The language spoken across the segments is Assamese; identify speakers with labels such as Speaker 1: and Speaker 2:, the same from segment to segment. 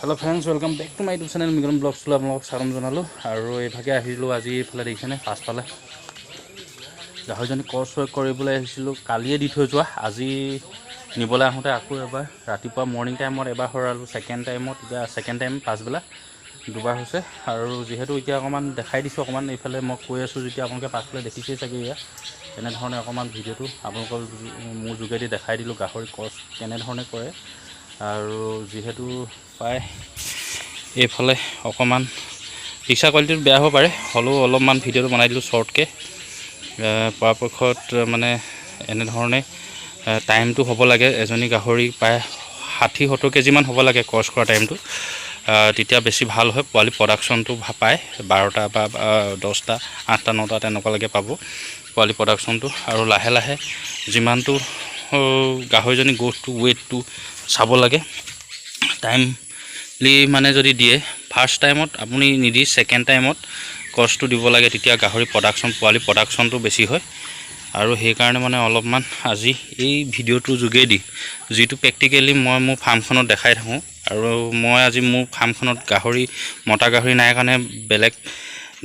Speaker 1: hello friends welcome back to my YouTube channel मिगन ब्लग्स तो आपलोक स्वागत जनालो और एभागे आहिलो আজি इफाले देखिছেনে पासफाले गाहरिजनी क्रस वर्क কৰিবলৈ আহিছিলো কালিয়ে দি থৈ যোৱা আজি নিবলৈ আহোতে আকৌ এবাৰ ৰাতিপুৱা মৰ্নিং টাইমত এবাৰ হৰালো সেকেন্ড টাইমত এতিয়া সেকেন্ড টাইম পাছবেলা দুবাৰ হৈছে আৰু যেহেতু এতিয়া অকমান দেখাই দিছো অকমান ইফালে মই কৈ আছো যেতিয়া আপোনালোকে পাছফালে দেখিছে চাগে ইয়া এনে ধৰণে অকমান ভিডিওটো আপোনালোকৰ মোৰ যোগেদি দেখাই দিলো গাহৰি क्रस কেনে ধৰণে কৰে আৰু যেহেতু পায় এইফালে অকমান পিক্সা কোৱালিটিটো বেয়া হ'ব পাৰে হলো অলপমান ভিডিওটো বনাই দিলো শৰ্টকে পৰাপক্ষত মানে এনে ধৰণে টাইমটো হ'ব লাগে এজনী গাহৰি পায় 60-70 কেজি মান হ'ব লাগে क्रस কৰা টাইমটো তেতিয়া বেছি ভাল হয় পোৱালি প্ৰডাকশনটো পায় 12টা বা 10টা 8টা 9টা তেনেকুৱা লাগে পাব পোৱালি প্ৰডাকশনটো আৰু লাহে লাহে যিমানটো গাহৰিজনী গ্ৰোথটো ওয়েটটো চাব লাগে টাইমলি মানে যদি দিয়ে ফাৰ্স্ট টাইমত আপুনি নিদি সেকেন্ড টাইমত क्रसটো দিব লাগে তেতিয়া গাহৰি প্ৰডাকশন পোৱালি প্ৰডাকশনটো বেছি হয় আৰু সেই কাৰণে মানে অলপমান আজি এই ভিডিওটো যোগেদি যেটো প্ৰ্যাকটিক্যালি মই মোৰ ফাৰ্মখনত দেখাই থাকো আৰু মই আজি মোৰ ফাৰ্মখনত গাহৰি মটা গাহৰি নাই কাৰণে বেলেগ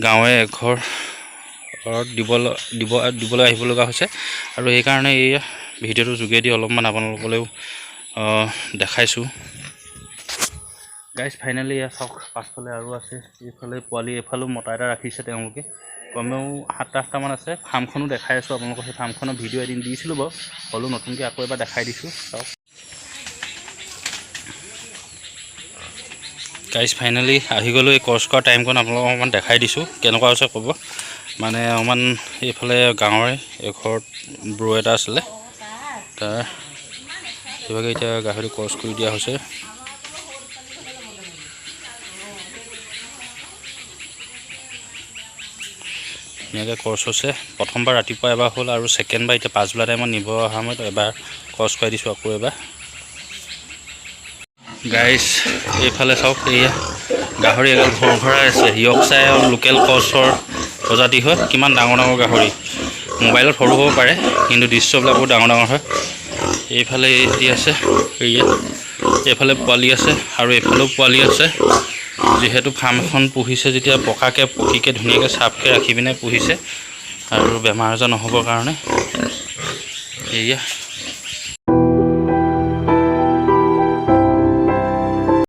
Speaker 1: গাঁৱে ঘৰ দিবলৈ আহিব লগা হৈছে আৰু এই কাৰণে এই ভিডিওটো যোগেদি অলপমান আপোনালোকলৈ দেখাইছো গাইস ফাইনালি ইয়া সক পাছফালে আৰু আছে এইফালে পোৱালি এফালো মটা এটা ৰাখিছে তেওঁলোকে কমেও 7-8টা মান আছে ফাৰ্মখনো দেখাই আছো আপোনালোকক সেই ফাৰ্মখনৰ ভিডিও এদিন দিছিলো বাৰু হলো নতুনকৈ আকৌ এবাৰ দেখাই দিছো সক গাইস ফাইনালি আহি গলো এই क्रस কৰা টাইমখন আপোনালোকক অকমান দেখাই দিছো কেনেকুৱা হৈছে ক'ব মানে অকমান এইফালে গাঁৱৰে এঘৰ ব্ৰো এটা আছিল তাৰ এবাগে এতিয়া গাহৰি क्रस কৰি দিয়া হৈছে নিয়াকে क्रस হৈছে প্ৰথমবাৰ ৰাতিপুৱা এবাৰ হ'ল আৰু সেকেন্ড বাৰ এতিয়া পাছবেলা টাইমত নিব অহা মই এবাৰ क्रस কৰি দিছো আকৌ এবাৰ গাইস এইফালে চাওক এই গাহৰি এগাল ভৰভৰাই আছে ইয়কশায়াৰ আৰু লোকেল क्रसৰ প্ৰজাতি হয় কিমান ডাঙৰ ডাঙৰ গাহৰি মোবাইলত সৰু হ'ব পাৰে কিন্তু দৃশ্যবিলাক বহুত ডাঙৰ ডাঙৰ হয় এইফালে এটি আছে এইফালে পোৱালি আছে আৰু এইফালেও পোৱালি আছে যেহেতু ফাৰ্ম এখন পুহিছে যেতিয়া পকাকে পকিকে ধুনিয়াকে সাফকে ৰাখি বিনে পুহিছে আৰু বেমাৰ আজাৰ নহবৰ কাৰণে এইয়া